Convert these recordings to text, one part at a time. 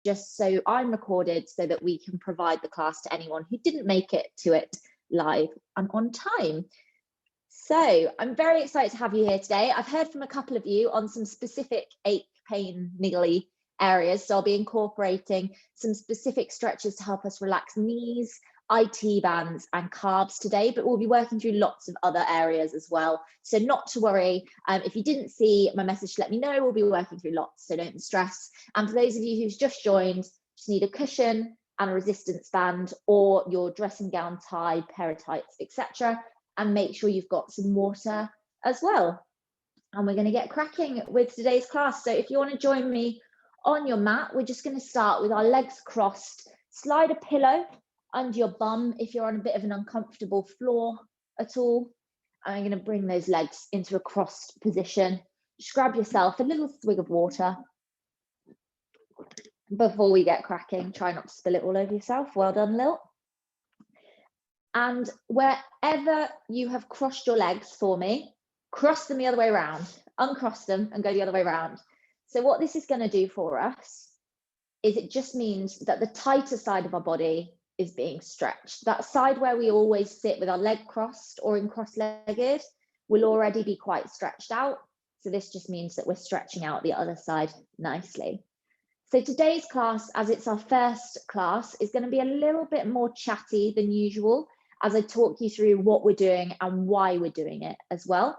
just so I'm recorded so that we can provide the class to anyone who didn't make it to it live and on time. So I'm very excited to have you here today. I've heard from a couple of you on some specific ache, pain, niggly areas. So I'll be incorporating some specific stretches to help us relax knees, IT bands and calves today, but we'll be working through lots of other areas as well. So not to worry, if you didn't see my message, let me know. We'll be working through lots, so don't stress. And for those of you who's just joined, just need a cushion and a resistance band or your dressing gown, tie, pair of tights, etc. And make sure you've got some water as well. And we're going to get cracking with today's class. So if you want to join me on your mat, we're just going to start with our legs crossed. Slide a pillow under your bum if you're on a bit of an uncomfortable floor at all. And I'm going to bring those legs into a crossed position. Just grab yourself a little swig of water before we get cracking. Try not to spill it all over yourself. Well done, Lil. And wherever you have crossed your legs for me, cross them the other way around, uncross them and go the other way around. So what this is going to do for us is it just means that the tighter side of our body is being stretched. That side where we always sit with our leg crossed or in cross-legged will already be quite stretched out. So this just means that we're stretching out the other side nicely. So today's class, as it's our first class, is going to be a little bit more chatty than usual as I talk you through what we're doing and why we're doing it as well.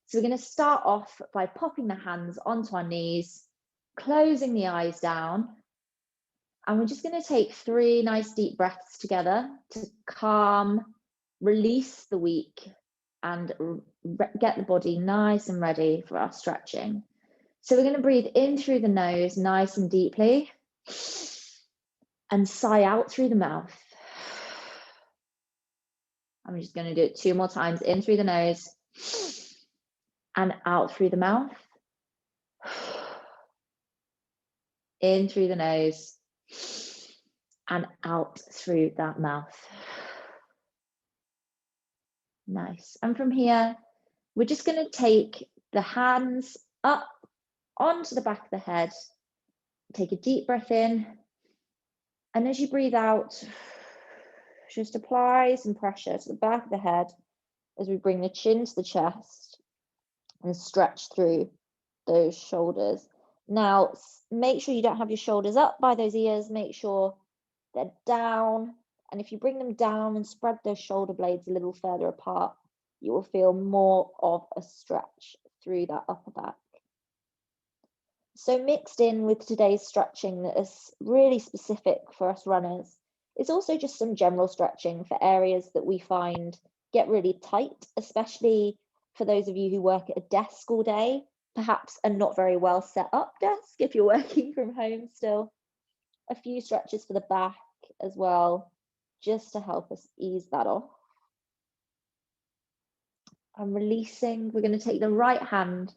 So we're going to start off by popping the hands onto our knees, closing the eyes down, and we're just going to take 3 nice deep breaths together to calm, release the weak, and get the body nice and ready for our stretching. So we're going to breathe in through the nose nice and deeply and sigh out through the mouth. I'm just going to do it 2 more times, in through the nose and out through the mouth. In through the nose and out through that mouth. Nice. And from here, we're just going to take the hands up onto the back of the head. Take a deep breath in. And as you breathe out, just apply some pressure to the back of the head as we bring the chin to the chest and stretch through those shoulders. Now, make sure you don't have your shoulders up by those ears. Make sure they're down. And if you bring them down and spread those shoulder blades a little further apart, you will feel more of a stretch through that upper back. So mixed in with today's stretching that is really specific for us runners, it's also just some general stretching for areas that we find get really tight, especially for those of you who work at a desk all day, perhaps a not very well set up desk if you're working from home still. A few stretches for the back as well, just to help us ease that off. I'm releasing. We're going to take the right hand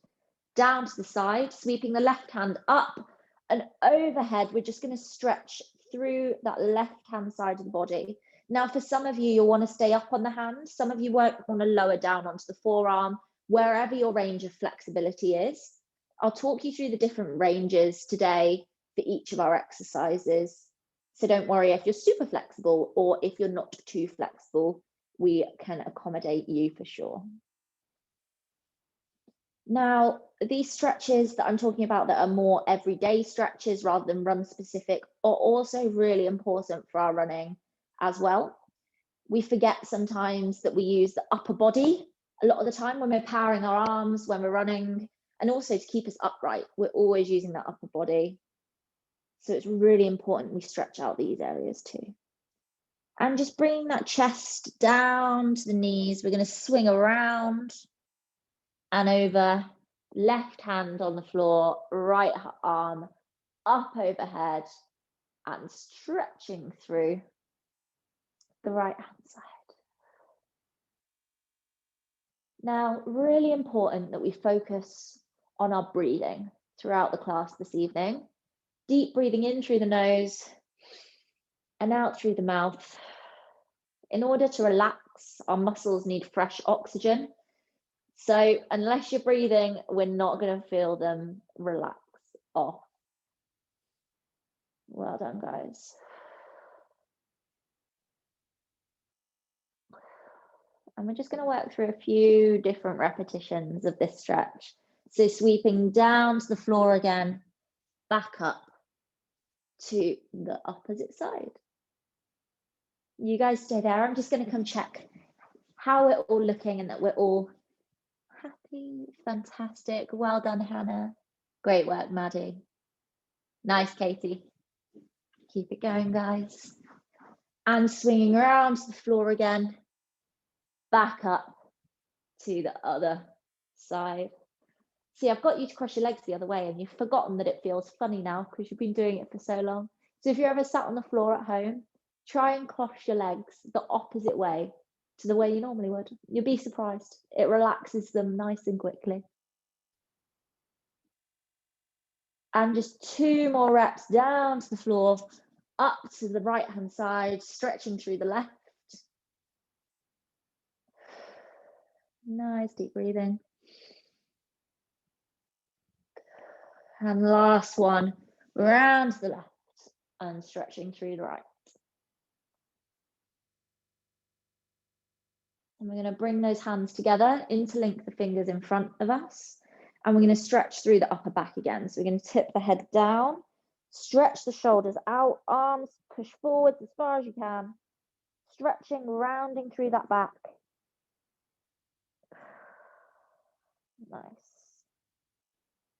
down to the side, sweeping the left hand up and overhead. We're just going to stretch through that left hand side of the body. Now, for some of you, you'll want to stay up on the hand. Some of you won't want to lower down onto the forearm, wherever your range of flexibility is. I'll talk you through the different ranges today for each of our exercises. So don't worry if you're super flexible or if you're not too flexible, we can accommodate you for sure. Now, these stretches that I'm talking about that are more everyday stretches rather than run specific are also really important for our running as well. We forget sometimes that we use the upper body a lot of the time when we're powering our arms, when we're running, and also to keep us upright. We're always using that upper body. So it's really important we stretch out these areas too. And just bringing that chest down to the knees, we're going to swing around and over, left hand on the floor, right arm up overhead and stretching through the right hand side. Now, really important that we focus on our breathing throughout the class this evening. Deep breathing in through the nose and out through the mouth. In order to relax, our muscles need fresh oxygen. So unless you're breathing, we're not going to feel them relax off. Well done, guys. And we're just going to work through a few different repetitions of this stretch. So sweeping down to the floor again, back up to the opposite side. You guys stay there. I'm just going to come check how we're all looking and that we're all happy. Fantastic. Well done, Hannah. Great work, Maddie. Nice, Katie. Keep it going, guys. And swinging around to the floor again, back up to the other side. See, I've got you to cross your legs the other way and you've forgotten that it feels funny now because you've been doing it for so long. So if you're ever sat on the floor at home, try and cross your legs the opposite way to the way you normally would. You'll be surprised. It relaxes them nice and quickly. And just 2 more reps down to the floor, up to the right hand side, stretching through the left. Nice deep breathing. And last one, round to the left and stretching through the right. And we're going to bring those hands together, interlink the fingers in front of us, and we're going to stretch through the upper back again. So we're going to tip the head down, stretch the shoulders out, arms push forwards as far as you can, stretching, rounding through that back. Nice.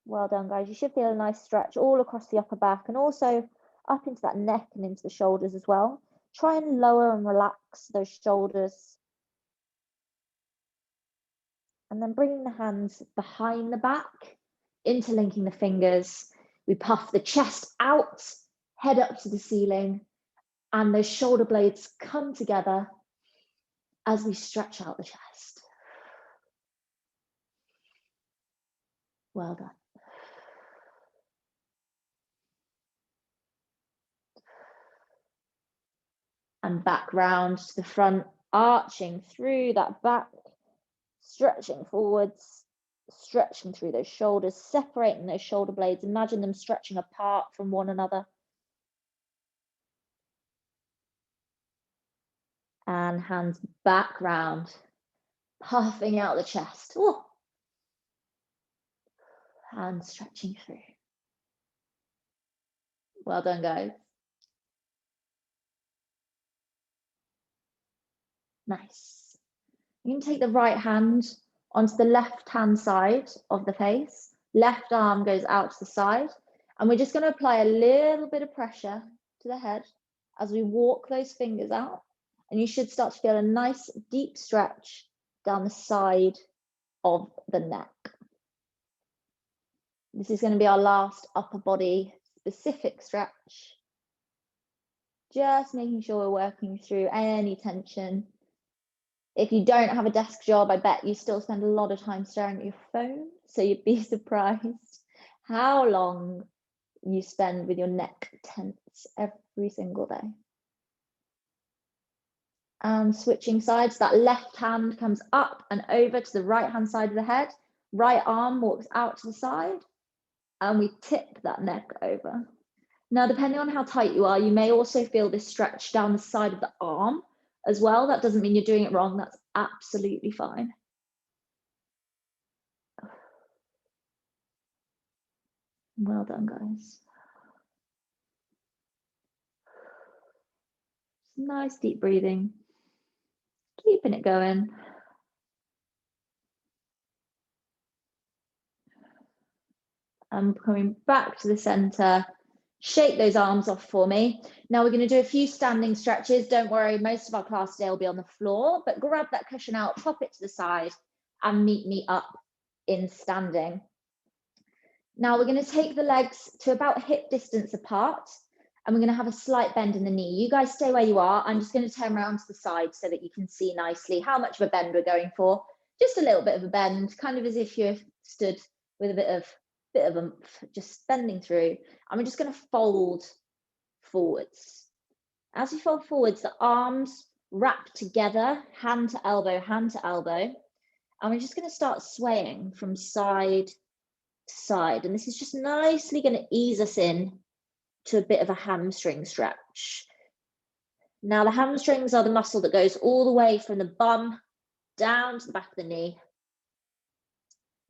Well done, guys. You should feel a nice stretch all across the upper back and also up into that neck and into the shoulders as well. Try and lower and relax those shoulders. And then bringing the hands behind the back, interlinking the fingers. We puff the chest out, head up to the ceiling, and those shoulder blades come together as we stretch out the chest. Well done. And back round to the front, arching through that back, stretching forwards, stretching through those shoulders, separating those shoulder blades. Imagine them stretching apart from one another. And hands back round, puffing out the chest. Ooh. And stretching through. Well done, guys. Nice. You can take the right hand onto the left-hand side of the face. Left arm goes out to the side. And we're just going to apply a little bit of pressure to the head as we walk those fingers out. And you should start to feel a nice deep stretch down the side of the neck. This is going to be our last upper body specific stretch. Just making sure we're working through any tension. If you don't have a desk job, I bet you still spend a lot of time staring at your phone. So you'd be surprised how long you spend with your neck tense every single day. And switching sides, that left hand comes up and over to the right hand side of the head. Right arm walks out to the side and we tip that neck over. Now, depending on how tight you are, you may also feel this stretch down the side of the arm as well. That doesn't mean you're doing it wrong. That's absolutely fine. Well done, guys. Nice deep breathing. Keeping it going. And coming back to the center. Shake those arms off for me. Now we're going to do a few standing stretches. Don't worry, most of our class today will be on the floor, but grab that cushion out, pop it to the side, and meet me up in standing. Now we're going to take the legs to about hip distance apart, and we're going to have a slight bend in the knee. You guys stay where you are. I'm just going to turn around to the side so that you can see nicely how much of a bend we're going for. Just a little bit of a bend, kind of as if you're stood with a bit of just bending through. And we're just going to fold forwards. As we fold forwards, the arms wrap together, hand to elbow, and we're just going to start swaying from side to side. And this is just nicely going to ease us in to a bit of a hamstring stretch. Now the hamstrings are the muscle that goes all the way from the bum down to the back of the knee.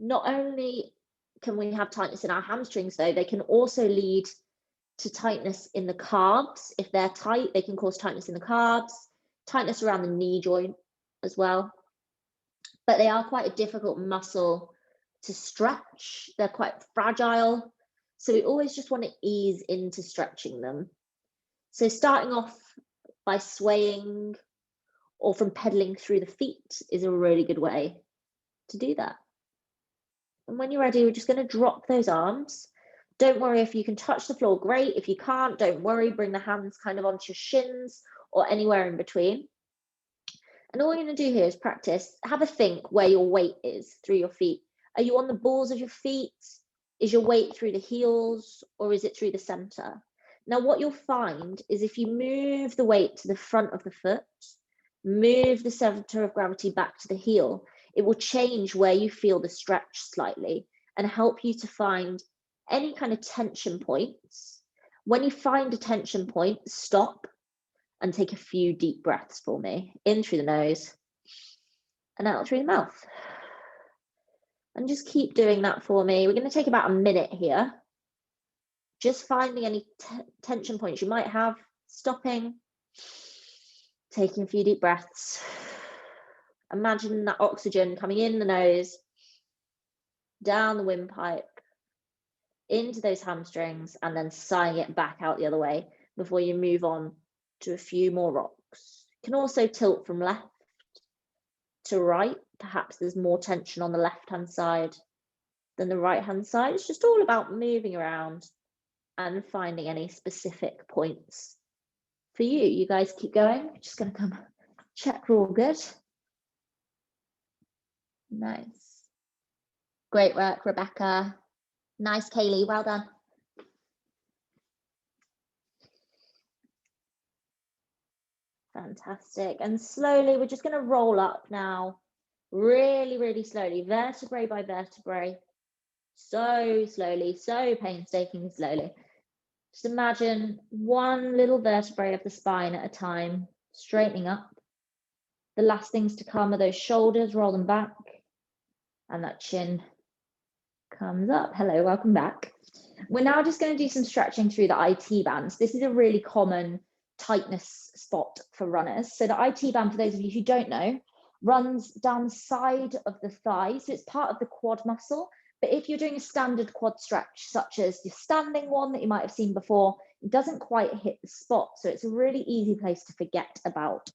Not only can we have tightness in our hamstrings though, they can also lead to tightness in the calves. If they're tight, they can cause tightness in the calves, tightness around the knee joint as well. But they are quite a difficult muscle to stretch. They're quite fragile. So we always just want to ease into stretching them. So starting off by swaying or from pedaling through the feet is a really good way to do that. And when you're ready, we're just going to drop those arms. Don't worry if you can touch the floor, great. If you can't, don't worry, bring the hands kind of onto your shins or anywhere in between. And all we're going to do here is practice, have a think where your weight is through your feet. Are you on the balls of your feet? Is your weight through the heels or is it through the center? Now, what you'll find is if you move the weight to the front of the foot, move the center of gravity back to the heel, it will change where you feel the stretch slightly and help you to find any kind of tension points. When you find a tension point, stop and take a few deep breaths for me. In through the nose and out through the mouth. And just keep doing that for me. We're going to take about a minute here. Just finding any tension points you might have, stopping, taking a few deep breaths. Imagine that oxygen coming in the nose, down the windpipe, into those hamstrings, and then sighing it back out the other way before you move on to a few more rocks. You can also tilt from left to right. Perhaps there's more tension on the left-hand side than the right-hand side. It's just all about moving around and finding any specific points for you. You guys keep going. I'm just going to come check we're all good. Nice. Great work, Rebecca. Nice, Kaylee. Well done. Fantastic. And slowly, we're just going to roll up now. Really, really slowly, vertebrae by vertebrae. So slowly, so painstakingly slowly. Just imagine one little vertebrae of the spine at a time, straightening up. The last things to come are those shoulders, roll them back, and that chin comes up. Hello, welcome back. We're now just going to do some stretching through the IT bands. This is a really common tightness spot for runners. So the IT band, for those of you who don't know, runs down the side of the thigh. So it's part of the quad muscle. But if you're doing a standard quad stretch, such as the standing one that you might have seen before, it doesn't quite hit the spot. So it's a really easy place to forget about.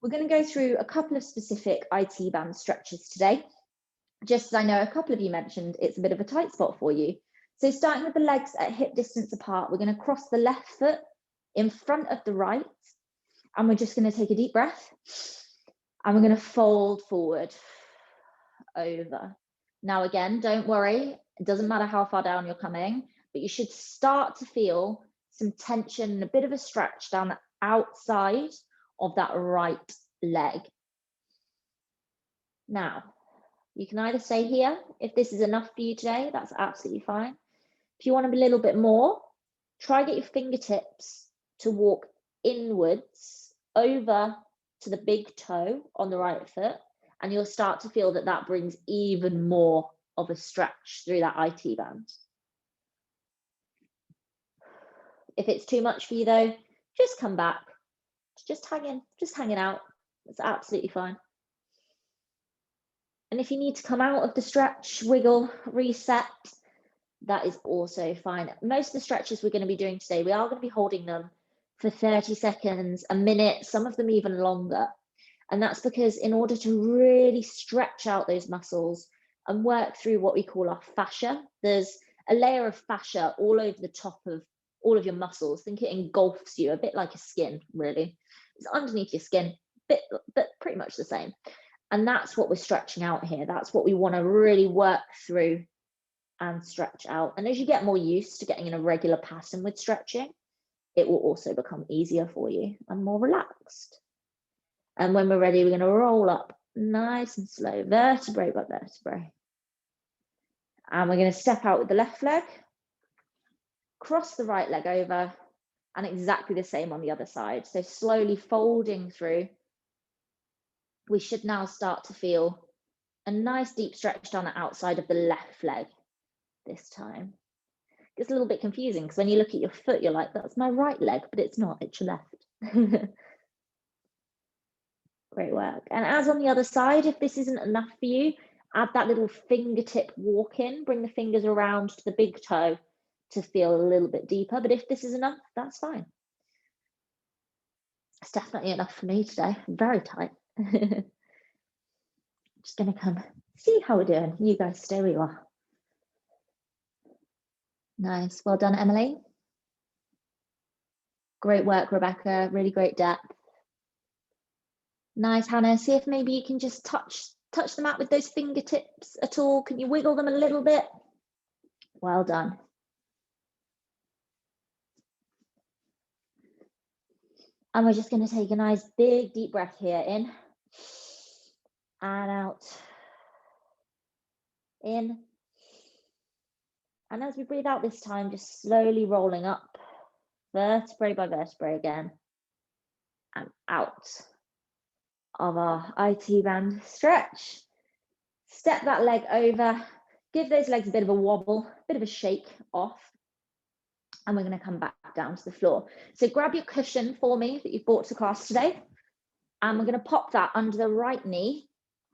We're going to go through a couple of specific IT band stretches today. Just as I know a couple of you mentioned, it's a bit of a tight spot for you. So starting with the legs at hip distance apart, we're going to cross the left foot in front of the right. And we're just going to take a deep breath. And we're going to fold forward, over. Now, again, don't worry. It doesn't matter how far down you're coming, but you should start to feel some tension and a bit of a stretch down the outside of that right leg. Now, you can either stay here. If this is enough for you today, that's absolutely fine. If you want a little bit more, try get your fingertips to walk inwards over to the big toe on the right foot, and you'll start to feel that that brings even more of a stretch through that IT band. If it's too much for you though, just come back. Just hanging out. It's absolutely fine. And if you need to come out of the stretch, wiggle, reset, that is also fine. Most of the stretches we're going to be doing today, we are going to be holding them for 30 seconds, a minute, some of them even longer. And that's because in order to really stretch out those muscles and work through what we call our fascia, there's a layer of fascia all over the top of all of your muscles. Think it engulfs you, a bit like a skin, really. It's underneath your skin, but pretty much the same. And that's what we're stretching out here. That's what we want to really work through and stretch out. And as you get more used to getting in a regular pattern with stretching, it will also become easier for you and more relaxed. And when we're ready, we're going to roll up nice and slow, vertebrae by vertebrae. And we're going to step out with the left leg, cross the right leg over, and exactly the same on the other side. So slowly folding through. We should now start to feel a nice deep stretch down the outside of the left leg this time. It's a little bit confusing because when you look at your foot, you're like, that's my right leg, but it's not, it's your left. Great work. And as on the other side, if this isn't enough for you, add that little fingertip walk in, bring the fingers around to the big toe to feel a little bit deeper. But if this is enough, that's fine. It's definitely enough for me today. I'm very tight. Just gonna come see how we're doing. You guys stay where you are. Nice, well done, Emily. Great work, Rebecca, really great depth. Nice, Hannah, see if maybe you can just touch the mat with those fingertips at all. Can you wiggle them a little bit? Well done. And we're just gonna take a nice big deep breath here, in and out. In. And as we breathe out this time, just slowly rolling up, vertebrae by vertebrae again, and out of our IT band stretch. Step that leg over, give those legs a bit of a wobble, a bit of a shake off, and we're going to come back down to the floor. So grab your cushion for me that you've brought to class today, and we're going to pop that under the right knee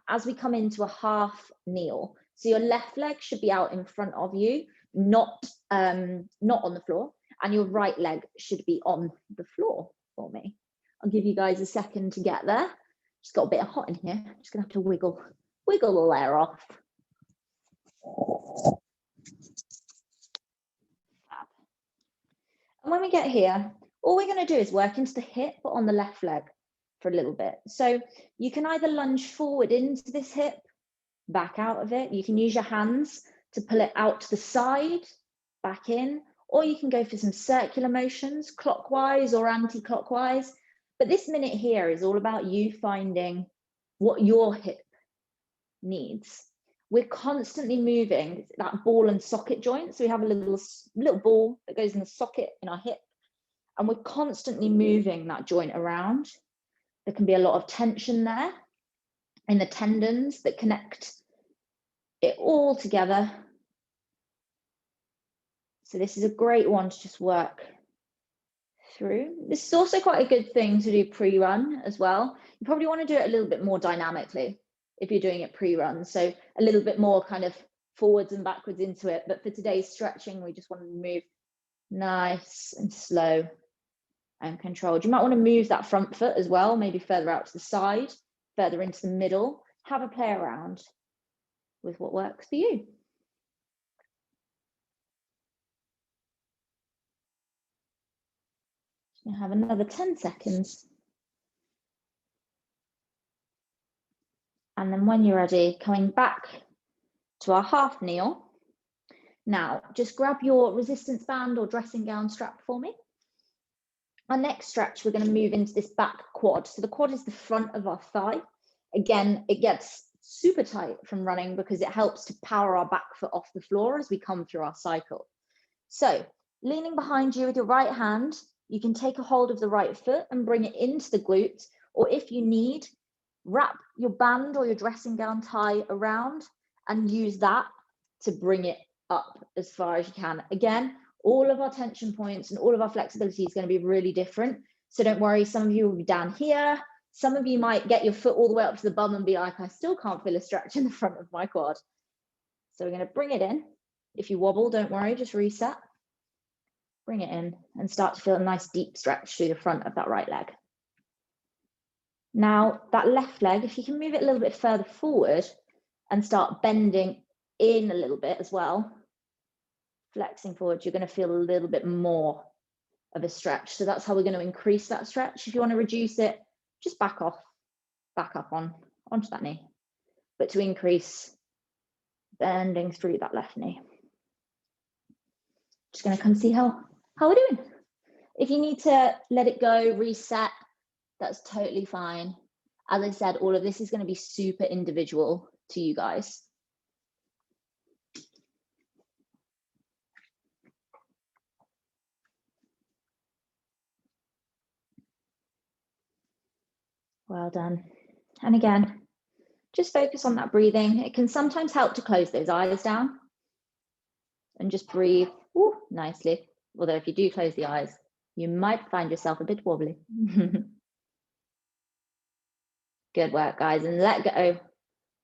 as we come into a half kneel. So your left leg should be out in front of you, not on the floor, and your right leg should be on the floor for me. I'll give you guys a second to get there. Just got a bit hot in here. Just gonna have to wiggle the layer off. And when we get here, all we're gonna do is work into the hip on the left leg for a little bit. So you can either lunge forward into this hip, back out of it. You can use your hands to pull it out to the side, back in, or you can go for some circular motions, clockwise or anti-clockwise. But this minute here is all about you finding what your hip needs. We're constantly moving that ball and socket joint. So we have a little ball that goes in the socket in our hip, and we're constantly moving that joint around. There can be a lot of tension there in the tendons that connect it all together. So this is a great one to just work through. This is also quite a good thing to do pre-run as well. You probably want to do it a little bit more dynamically if you're doing it pre-run. So a little bit more kind of forwards and backwards into it. But for today's stretching, we just want to move nice and slow and controlled. You might want to move that front foot as well, maybe further out to the side, further into the middle. Have a play around with what works for you. You have another 10 seconds. And then when you're ready, coming back to our half kneel. Now, just grab your resistance band or dressing gown strap for me. Our next stretch, we're going to move into this back quad. So the quad is the front of our thigh. Again, it gets super tight from running because it helps to power our back foot off the floor as we come through our cycle. So leaning behind you with your right hand, you can take a hold of the right foot and bring it into the glute, or if you need, wrap your band or your dressing gown tie around and use that to bring it up as far as you can. Again, all of our tension points and all of our flexibility is going to be really different. So don't worry, some of you will be down here. Some of you might get your foot all the way up to the bum and be like, I still can't feel a stretch in the front of my quad. So we're going to bring it in. If you wobble, don't worry, just reset. Bring it in and start to feel a nice deep stretch through the front of that right leg. Now, that left leg, if you can move it a little bit further forward and start bending in a little bit as well, flexing forward, you're going to feel a little bit more of a stretch. So that's how we're going to increase that stretch. If you want to reduce it, just back up onto that knee. But to increase, bending through that left knee. Just going to come see how we're doing. If you need to let it go, reset, that's totally fine. As I said, all of this is going to be super individual to you guys. Well done. And again, just focus on that breathing. It can sometimes help to close those eyes down and just breathe nicely. Although if you do close the eyes, you might find yourself a bit wobbly. Good work, guys. And let go.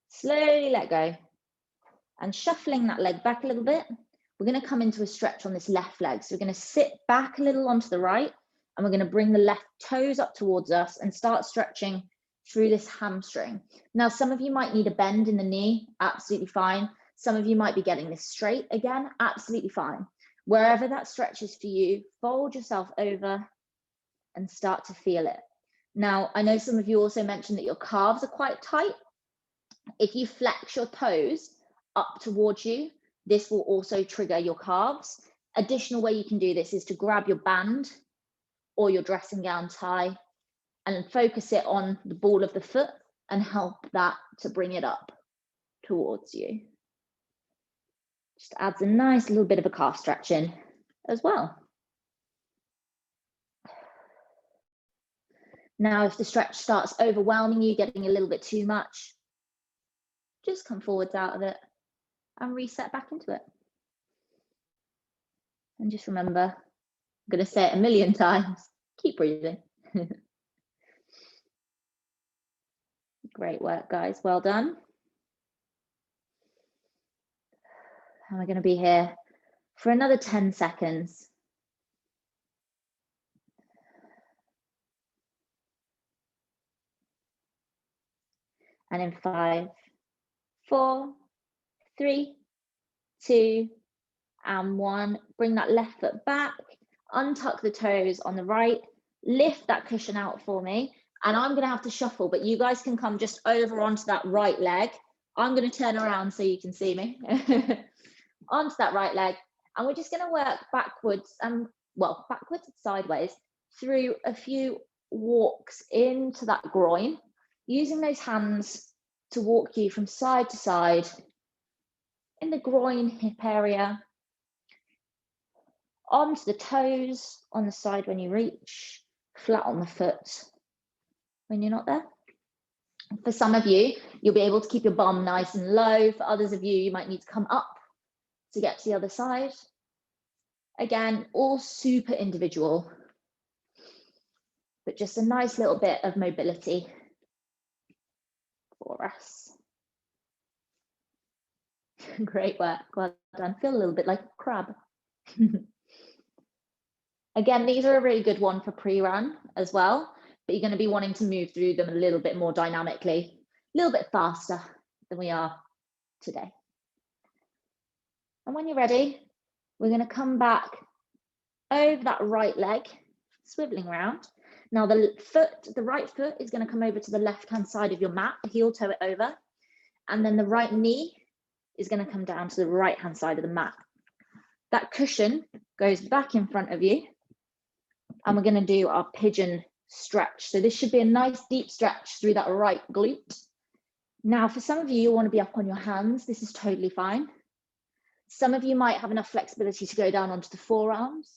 Slowly let go. And shuffling that leg back a little bit, we're going to come into a stretch on this left leg. So we're going to sit back a little onto the right, and we're going to bring the left toes up towards us and start stretching through this hamstring. Now, some of you might need a bend in the knee, absolutely fine. Some of you might be getting this straight again, absolutely fine. Wherever that stretches for you, fold yourself over and start to feel it. Now, I know some of you also mentioned that your calves are quite tight. If you flex your toes up towards you, this will also trigger your calves. Additional way you can do this is to grab your band or your dressing gown tie and focus it on the ball of the foot and help that to bring it up towards you. Just adds a nice little bit of a calf stretch in as well. Now, if the stretch starts overwhelming you, getting a little bit too much, just come forwards out of it and reset back into it. And just remember, I'm going to say it a million times, keep breathing. Great work, guys. Well done. And we're going to be here for another 10 seconds. And in 5, 4, 3, 2, and 1, bring that left foot back, untuck the toes on the right, lift that cushion out for me. And I'm going to have to shuffle, but you guys can come just over onto that right leg. I'm going to turn around so you can see me. Onto that right leg. And we're just going to work backwards and, well, backwards and sideways through a few walks into that groin, using those hands to walk you from side to side in the groin hip area, onto the toes on the side when you reach, flat on the foot when you're not there. For some of you, you'll be able to keep your bum nice and low. For others of you, you might need to come up to get to the other side. Again, all super individual, but just a nice little bit of mobility for us. Great work, well done. Feel a little bit like a crab. Again, these are a really good one for pre-run as well, but you're going to be wanting to move through them a little bit more dynamically, a little bit faster than we are today. And when you're ready, we're going to come back over that right leg, swiveling around. Now the right foot is going to come over to the left-hand side of your mat, heel toe it over, and then the right knee is going to come down to the right-hand side of the mat. That cushion goes back in front of you, and we're going to do our pigeon stretch. So this should be a nice deep stretch through that right glute. Now, for some of you, you'll want to be up on your hands. This is totally fine. Some of you might have enough flexibility to go down onto the forearms.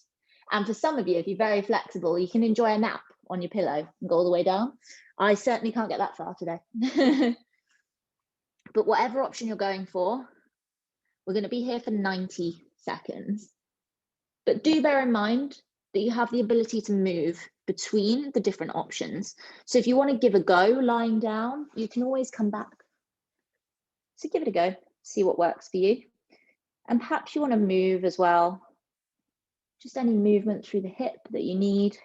And for some of you, if you're very flexible, you can enjoy a nap on your pillow and go all the way down. I certainly can't get that far today. But whatever option you're going for, we're going to be here for 90 seconds. But do bear in mind that you have the ability to move between the different options. So if you want to give a go lying down, you can always come back. So give it a go, see what works for you. And perhaps you want to move as well. Just any movement through the hip that you need.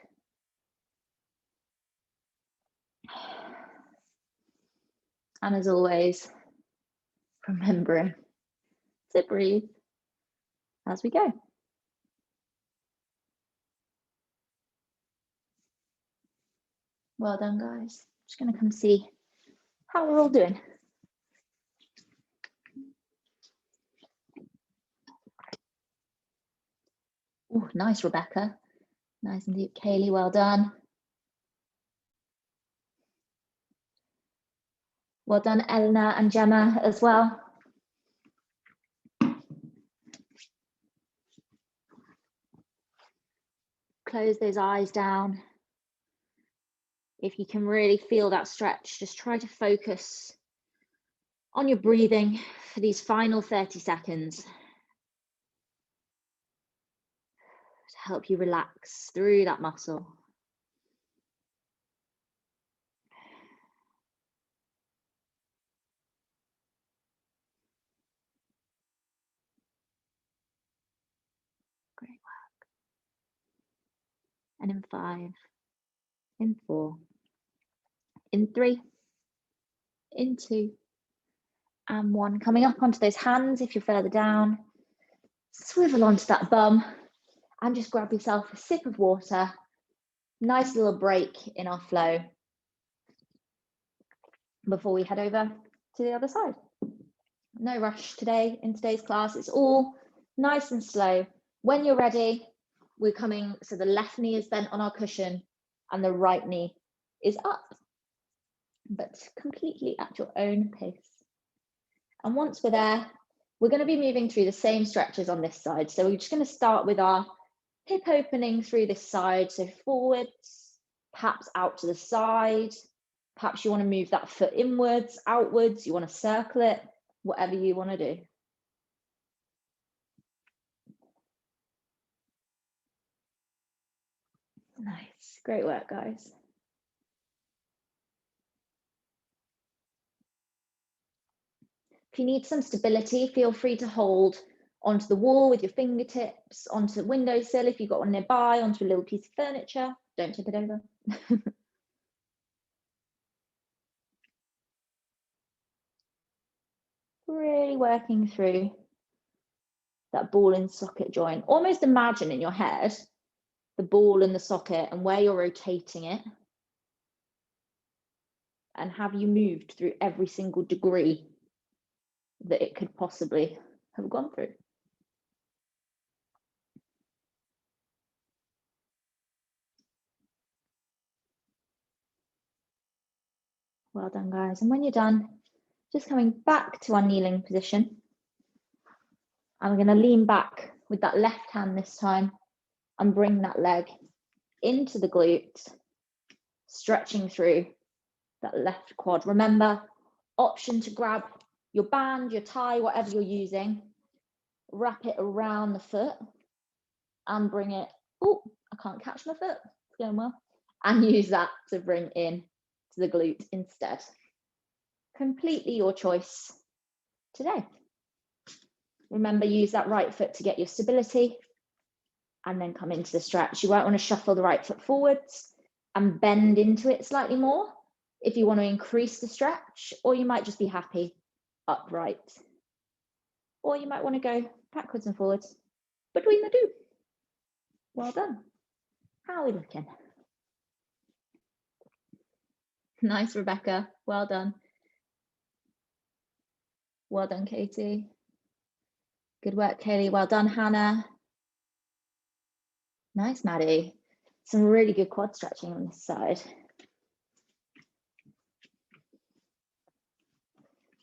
And as always, remembering to breathe as we go. Well done, guys. Just going to come see how we're all doing. Oh, nice, Rebecca. Nice and deep. Kaylee, well done. Well done, Eleanor and Gemma as well. Close those eyes down. If you can really feel that stretch, just try to focus on your breathing for these final 30 seconds to help you relax through that muscle. Great work. And in 5, in 4, in 3, in 2, and 1. Coming up onto those hands if you're further down. Swivel onto that bum and just grab yourself a sip of water. Nice little break in our flow before we head over to the other side. No rush today in today's class. It's all nice and slow. When you're ready, we're coming, so the left knee is bent on our cushion and the right knee is up, but completely at your own pace. And once we're there, we're going to be moving through the same stretches on this side. So we're just going to start with our hip opening through this side. So forwards, perhaps out to the side. Perhaps you want to move that foot inwards, outwards. You want to circle it, whatever you want to do. Nice, great work, guys. If you need some stability, feel free to hold onto the wall with your fingertips, onto the windowsill if you've got one nearby, onto a little piece of furniture. Don't tip it over. Really working through that ball and socket joint. Almost imagine in your head the ball and the socket and where you're rotating it, and have you moved through every single degree that it could possibly have gone through. Well done, guys. And when you're done, just coming back to our kneeling position. I'm going to lean back with that left hand this time and bring that leg into the glutes, stretching through that left quad. Remember, option to grab your band, your tie, whatever you're using, wrap it around the foot and bring it, oh, I can't catch my foot, it's going well, and use that to bring in to the glute instead. Completely your choice today. Remember, use that right foot to get your stability and then come into the stretch. You might want to shuffle the right foot forwards and bend into it slightly more if you want to increase the stretch, or you might just be happy upright. Or you might want to go backwards and forwards between the two. Well done. How are we looking? Nice, Rebecca. Well done. Well done, Katie. Good work, Kaylee. Well done, Hannah. Nice, Maddie. Some really good quad stretching on this side.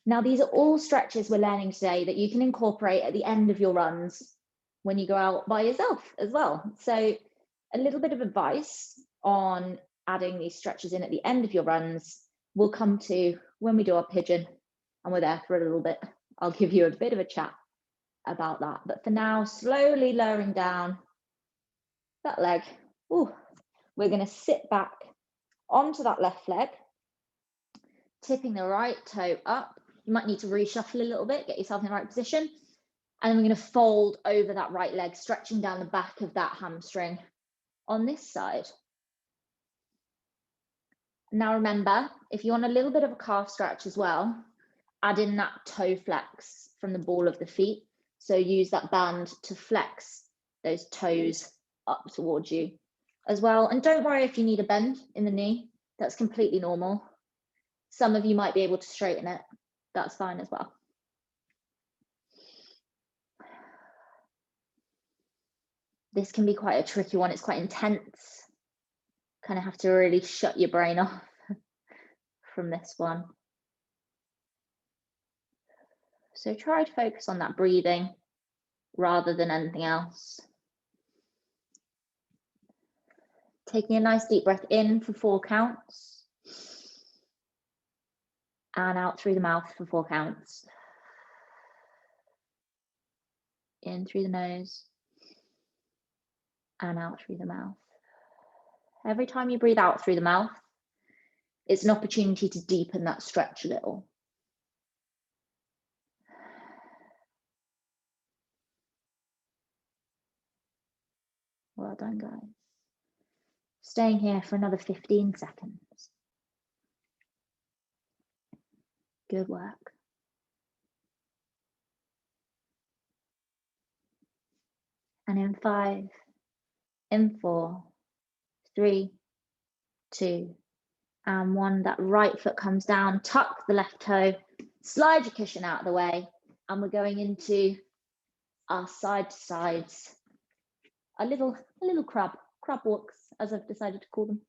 Now, these are all stretches we're learning today that you can incorporate at the end of your runs when you go out by yourself as well. So a little bit of advice on adding these stretches in at the end of your runs we'll come to when we do our pigeon and we're there for a little bit. I'll give you a bit of a chat about that. But for now, slowly lowering down that leg. Ooh, we're going to sit back onto that left leg, tipping the right toe up. You might need to reshuffle a little bit, get yourself in the right position. And then we're going to fold over that right leg, stretching down the back of that hamstring on this side. Now remember, if you want a little bit of a calf stretch as well, add in that toe flex from the ball of the feet. So use that band to flex those toes up towards you as well. And don't worry if you need a bend in the knee, that's completely normal. Some of you might be able to straighten it, that's fine as well. This can be quite a tricky one, it's quite intense. Kind of have to really shut your brain off from this one. So try to focus on that breathing rather than anything else. Taking a nice deep breath in for 4 counts. And out through the mouth for 4 counts. In through the nose. And out through the mouth. Every time you breathe out through the mouth, it's an opportunity to deepen that stretch a little. Well done, guys. Staying here for another 15 seconds. Good work. And in 5, in 4, 3, 2, and 1, that right foot comes down, tuck the left toe, slide your cushion out of the way, and we're going into our side to sides, a little crab walks, as I've decided to call them,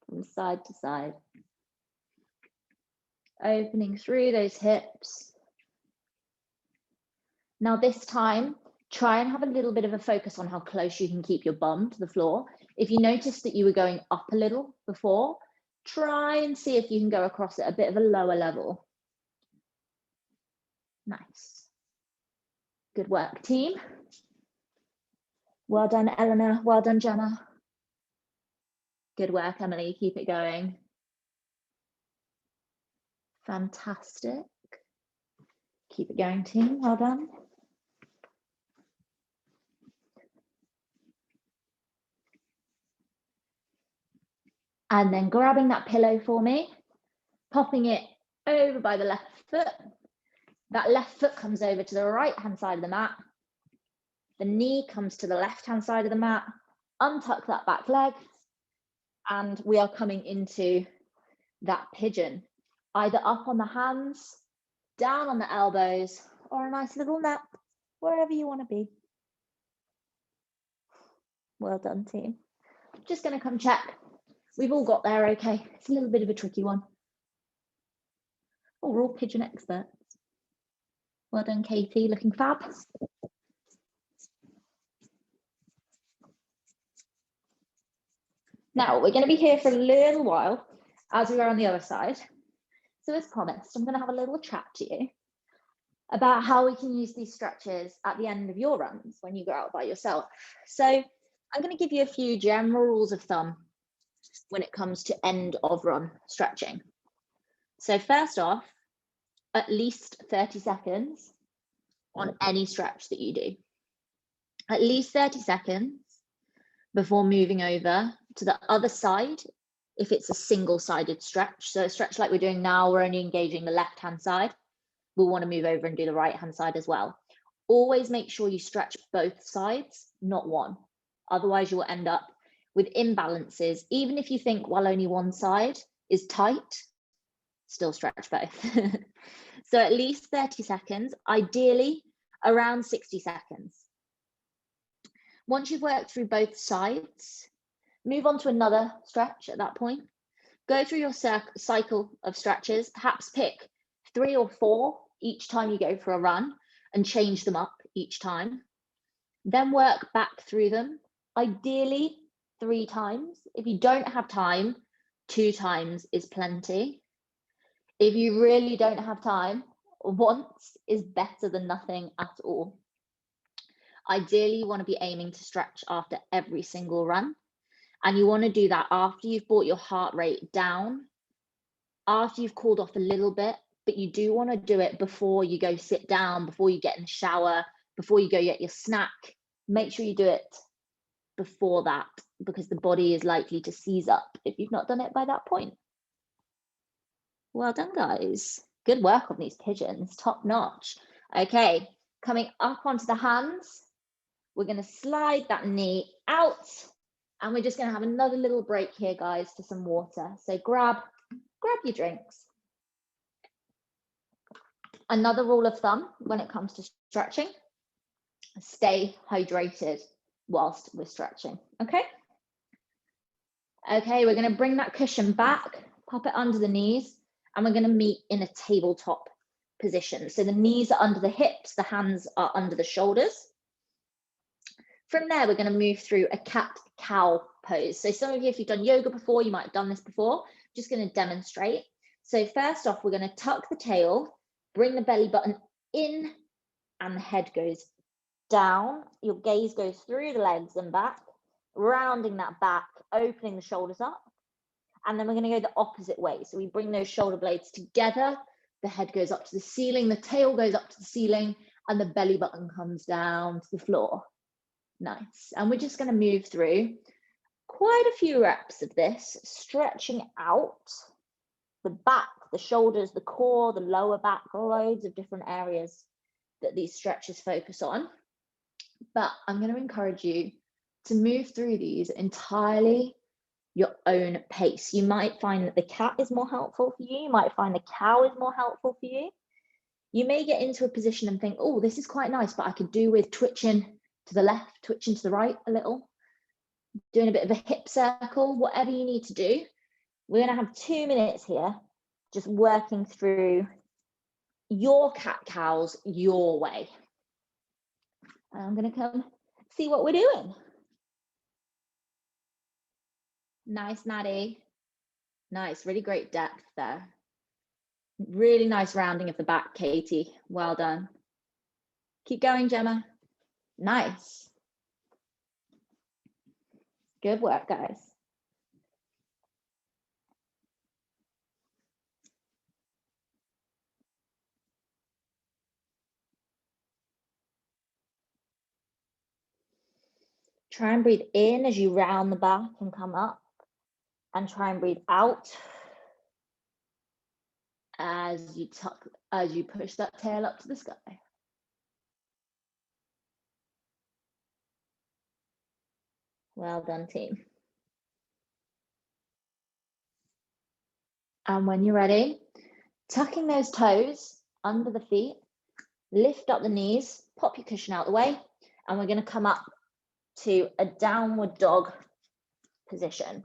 from side to side. Opening through those hips. Now this time, try and have a little bit of a focus on how close you can keep your bum to the floor. If you noticed that you were going up a little before, try and see if you can go across at a bit of a lower level. Nice. Good work, team. Well done, Eleanor. Well done, Jenna. Good work, Emily. Keep it going. Fantastic. Keep it going, team. Well done. And then grabbing that pillow for me, popping it over by the left foot. That left foot comes over to the right-hand side of the mat. The knee comes to the left-hand side of the mat. Untuck that back leg. And we are coming into that pigeon, either up on the hands, down on the elbows, or a nice little nap, wherever you want to be. Well done, team. Just going to come check. We've all got there, okay? It's a little bit of a tricky one. Oh, we're all pigeon experts. Well done, Katie, looking fab. Now, we're going to be here for a little while, as we are on the other side. So as promised, I'm going to have a little chat to you about how we can use these stretches at the end of your runs when you go out by yourself. So I'm going to give you a few general rules of thumb when it comes to end of run stretching. So first off, at least 30 seconds on any stretch that you do. At least 30 seconds before moving over to the other side if it's a single-sided stretch. So a stretch like we're doing now, we're only engaging the left-hand side. We'll want to move over and do the right-hand side as well. Always make sure you stretch both sides, not one. Otherwise, you will end up with imbalances. Even if you think, well, only one side is tight, still stretch both. So at least 30 seconds, ideally around 60 seconds. Once you've worked through both sides, move on to another stretch at that point. Go through your cycle of stretches, perhaps pick 3 or 4 each time you go for a run and change them up each time. Then work back through them, ideally 3 times. If you don't have time, 2 times is plenty. If you really don't have time, once is better than nothing at all. Ideally, you want to be aiming to stretch after every single run. And you want to do that after you've brought your heart rate down, after you've cooled off a little bit, but you do want to do it before you go sit down, before you get in the shower, before you go get your snack. Make sure you do it before that, because the body is likely to seize up if you've not done it by that point. Well done, guys. Good work on these pigeons, top notch. Okay, coming up onto the hands, we're going to slide that knee out, and we're just going to have another little break here, guys, for some water. So grab your drinks. Another rule of thumb when it comes to stretching, stay hydrated whilst we're stretching, okay? Okay, we're going to bring that cushion back, pop it under the knees, and we're going to meet in a tabletop position. So the knees are under the hips, the hands are under the shoulders. From there, we're going to move through a cat-cow pose. So some of you, if you've done yoga before, you might have done this before. I'm just going to demonstrate. So first off, we're going to tuck the tail, bring the belly button in, and the head goes down. Your gaze goes through the legs and back, rounding that back, opening the shoulders up. And then we're going to go the opposite way. So we bring those shoulder blades together. The head goes up to the ceiling, the tail goes up to the ceiling, and the belly button comes down to the floor. Nice. And we're just going to move through quite a few reps of this, stretching out the back, the shoulders, the core, the lower back, loads of different areas that these stretches focus on. But I'm going to encourage you to move through these entirely your own pace. You might find that the cat is more helpful for you. You might find the cow is more helpful for you. You may get into a position and think, oh, this is quite nice, but I could do with twitching to the left, twitching to the right a little, doing a bit of a hip circle, whatever you need to do. We're going to have 2 minutes here, just working through your cat-cows your way. I'm going to come see what we're doing. Nice, Maddie. Nice, really great depth there. Really nice rounding of the back, Katie. Well done. Keep going, Gemma. Nice. Good work, guys. Try and breathe in as you round the back and come up, and try and breathe out as you push that tail up to the sky. Well done, team. And when you're ready, tucking those toes under the feet, lift up the knees, pop your cushion out the way, and we're going to come up to a downward dog position.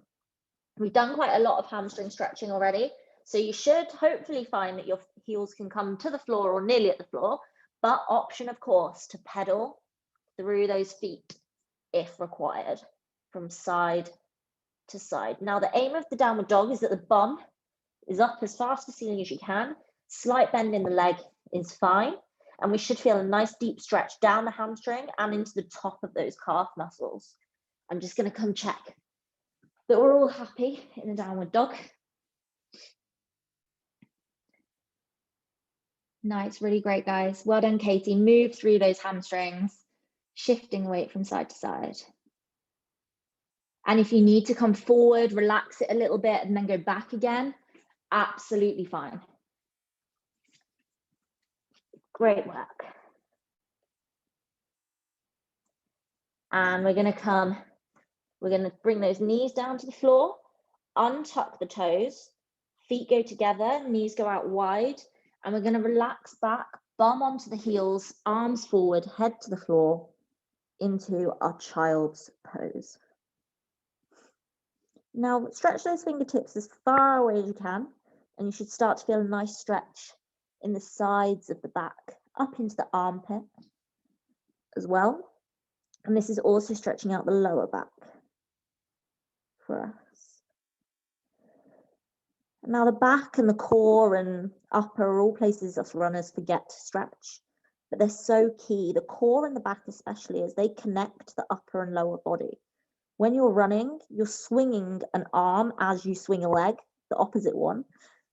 We've done quite a lot of hamstring stretching already, so you should hopefully find that your heels can come to the floor or nearly at the floor, but option, of course, to pedal through those feet if required, from side to side. Now, the aim of the downward dog is that the bum is up as fast to the ceiling as you can. Slight bend in the leg is fine, and we should feel a nice deep stretch down the hamstring and into the top of those calf muscles. I'm just going to come check that we're all happy in a downward dog. Nice, really great, guys. Well done, Katie. Move through those hamstrings, shifting weight from side to side. And if you need to come forward, relax it a little bit and then go back again, absolutely fine. Great work. And we're going to bring those knees down to the floor, untuck the toes, feet go together, knees go out wide, and we're going to relax back, bum onto the heels, arms forward, head to the floor, into our child's pose. Now, stretch those fingertips as far away as you can, and you should start to feel a nice stretch in the sides of the back, up into the armpit as well. And this is also stretching out the lower back for us. Now, the back and the core and upper are all places us runners forget to stretch, but they're so key. The core and the back especially, as they connect the upper and lower body. When you're running, you're swinging an arm as you swing a leg, the opposite one.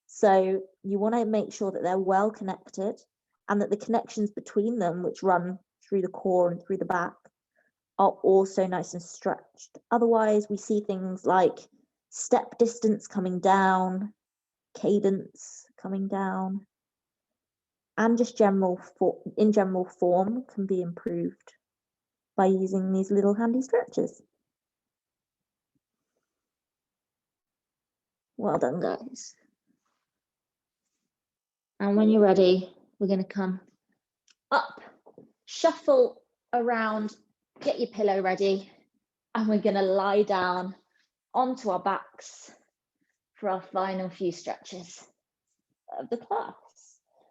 So you want to make sure that they're well connected and that the connections between them, which run through the core and through the back, are also nice and stretched. Otherwise, we see things like step distance coming down, cadence coming down, and just general form can be improved by using these little handy stretches. Well done, guys. And when you're ready, we're going to come up, shuffle around, get your pillow ready, and we're going to lie down onto our backs for our final few stretches of the class.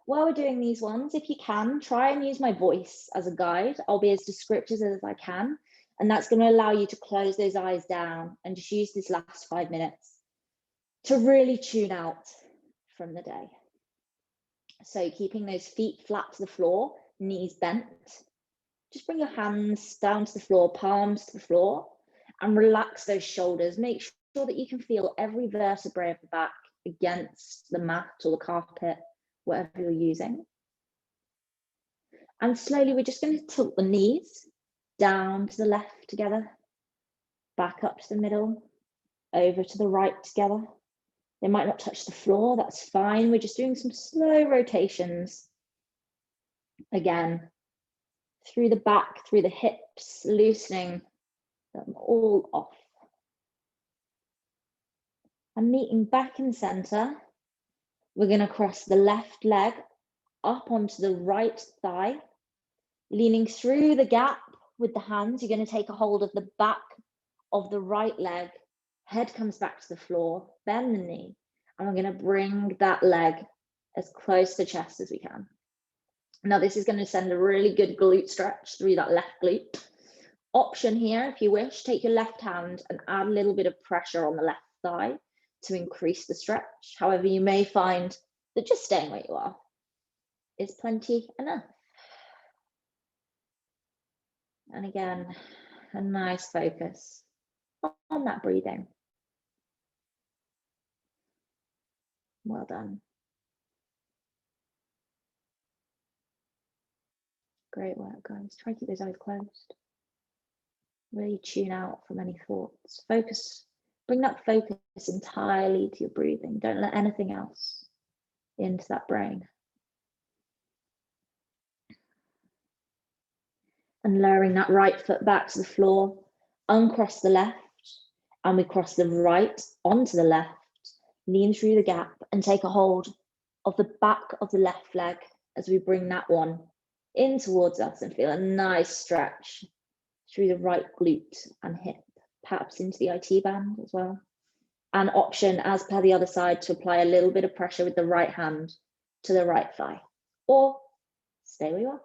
While we're doing these ones, if you can, try and use my voice as a guide. I'll be as descriptive as I can, And that's going to allow you to close those eyes down and just use this last 5 minutes to really tune out from the day. So keeping those feet flat to the floor, knees bent. Just bring your hands down to the floor, palms to the floor, and relax those shoulders. Make sure that you can feel every vertebrae of the back against the mat or the carpet, whatever you're using. And slowly we're just going to tilt the knees down to the left together, back up to the middle, over to the right together. They might not touch the floor, that's fine. We're just doing some slow rotations. Again, through the back, through the hips, loosening them all off. And meeting back in center, we're going to cross the left leg up onto the right thigh, leaning through the gap with the hands. You're going to take a hold of the back of the right leg, head comes back to the floor, bend the knee, and we're going to bring that leg as close to the chest as we can. Now this is going to send a really good glute stretch through that left glute. Option here, if you wish, take your left hand and add a little bit of pressure on the left thigh to increase the stretch. However, you may find that just staying where you are is plenty enough. And again, a nice focus on that breathing. Well done. Great work, guys. Try to keep those eyes closed. Really tune out from any thoughts. Focus, bring that focus entirely to your breathing. Don't let anything else into that brain. And lowering that right foot back to the floor, uncross the left, and we cross the right onto the left, lean through the gap and take a hold of the back of the left leg as we bring that one in towards us and feel a nice stretch through the right glute and hip, perhaps into the IT band as well. An option, as per the other side, to apply a little bit of pressure with the right hand to the right thigh, or stay where you are.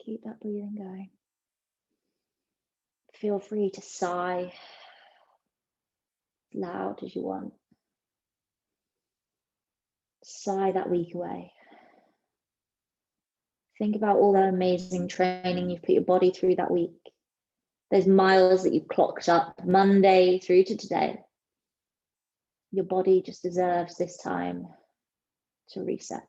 Keep that breathing going. Feel free to sigh as loud as you want. Sigh that week away. Think about all that amazing training you've put your body through that week. Those miles that you've clocked up Monday through to today. Your body just deserves this time to reset.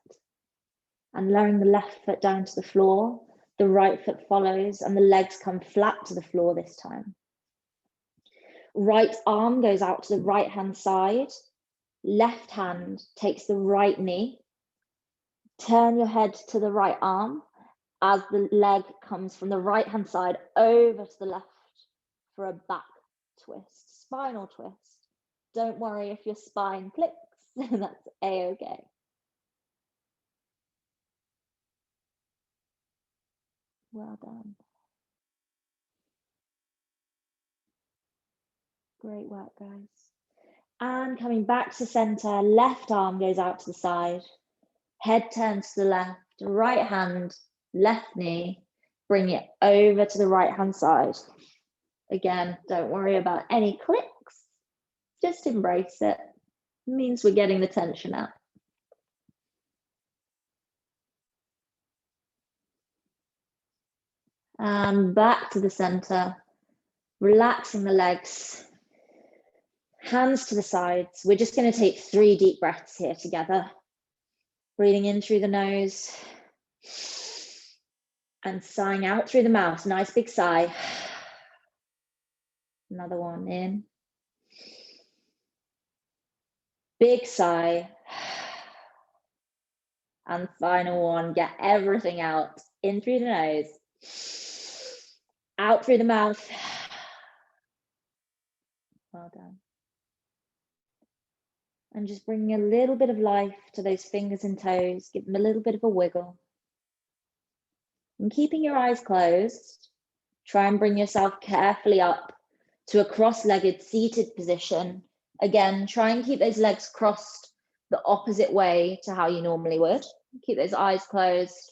And lowering the left foot down to the floor, the right foot follows and the legs come flat to the floor this time. Right arm goes out to the right hand side. Left hand takes the right knee. Turn your head to the right arm as the leg comes from the right hand side over to the left for a back twist, spinal twist. Don't worry if your spine clicks, that's a-okay. Well done. Great work, guys. And coming back to center, left arm goes out to the side, head turns to the left, right hand, left knee, bring it over to the right hand side. Again, don't worry about any clicks, just embrace it. It means we're getting the tension out. And back to the center, relaxing the legs, hands to the sides. We're just going to take 3 deep breaths here together. Breathing in through the nose and sighing out through the mouth. Nice big sigh. Another one in. Big sigh. And final one, get everything out. In through the nose, out through the mouth. Well done. And just bringing a little bit of life to those fingers and toes. Give them a little bit of a wiggle. And keeping your eyes closed, try and bring yourself carefully up to a cross-legged seated position. Again, try and keep those legs crossed the opposite way to how you normally would. Keep those eyes closed.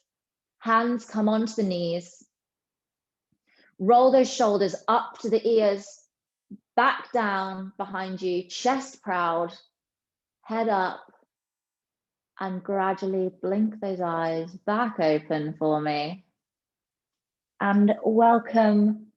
Hands come onto the knees. Roll those shoulders up to the ears, back down behind you, chest proud, head up, and gradually blink those eyes back open for me. And welcome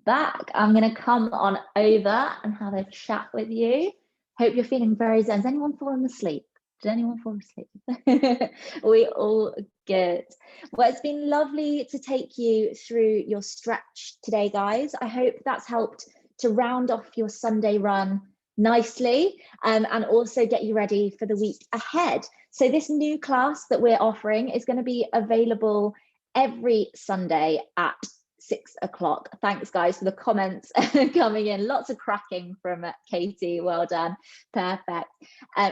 back. I'm going to come on over and have a chat with you. Hope you're feeling very zen. Has anyone fallen asleep? Did anyone fall asleep? We all good. Well, it's been lovely to take you through your stretch today, guys. I hope that's helped to round off your Sunday run nicely, and also get you ready for the week ahead. So this new class that we're offering is going to be available every Sunday at 6 o'clock. Thanks, guys, for the comments coming in. Lots of cracking from Katie. Well done. Perfect.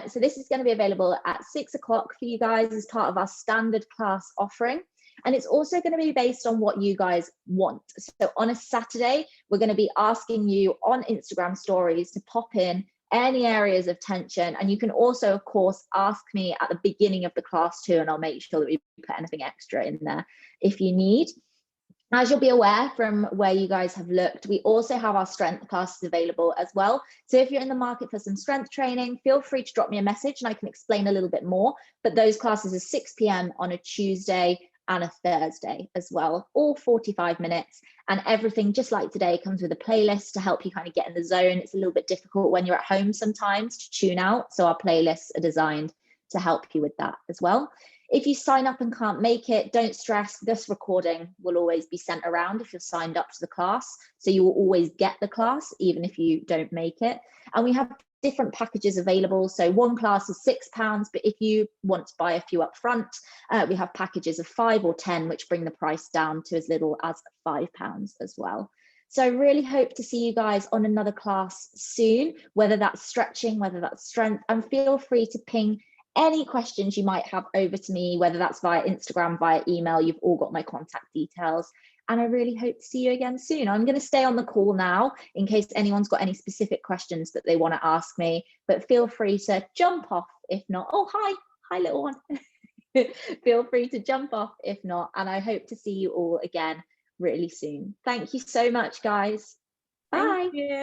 So this is going to be available at 6 o'clock for you guys as part of our standard class offering. And it's also going to be based on what you guys want. So on a Saturday, we're going to be asking you on Instagram stories to pop in any areas of tension. And you can also, of course, ask me at the beginning of the class too, and I'll make sure that we put anything extra in there if you need. As you'll be aware from where you guys have looked, we also have our strength classes available as well. So if you're in the market for some strength training, feel free to drop me a message and I can explain a little bit more. But those classes are 6 p.m. on a Tuesday and a Thursday as well, all 45 minutes. And everything, just like today, comes with a playlist to help you kind of get in the zone. It's a little bit difficult when you're at home sometimes to tune out. So our playlists are designed to help you with that as well. If you sign up and can't make it, don't stress. This recording will always be sent around if you're signed up to the class. So you will always get the class, even if you don't make it. And we have different packages available. So one class is £6, but if you want to buy a few up front, we have packages of 5 or 10, which bring the price down to as little as £5 as well. So I really hope to see you guys on another class soon, whether that's stretching, whether that's strength, and feel free to ping any questions you might have over to me, whether that's via Instagram, via email. You've all got my contact details. And I really hope to see you again soon. I'm going to stay on the call now in case anyone's got any specific questions that they want to ask me, but feel free to jump off if not. Oh, hi little one. Feel free to jump off if not. And I hope to see you all again really soon. Thank you so much, guys. Bye. Thank you.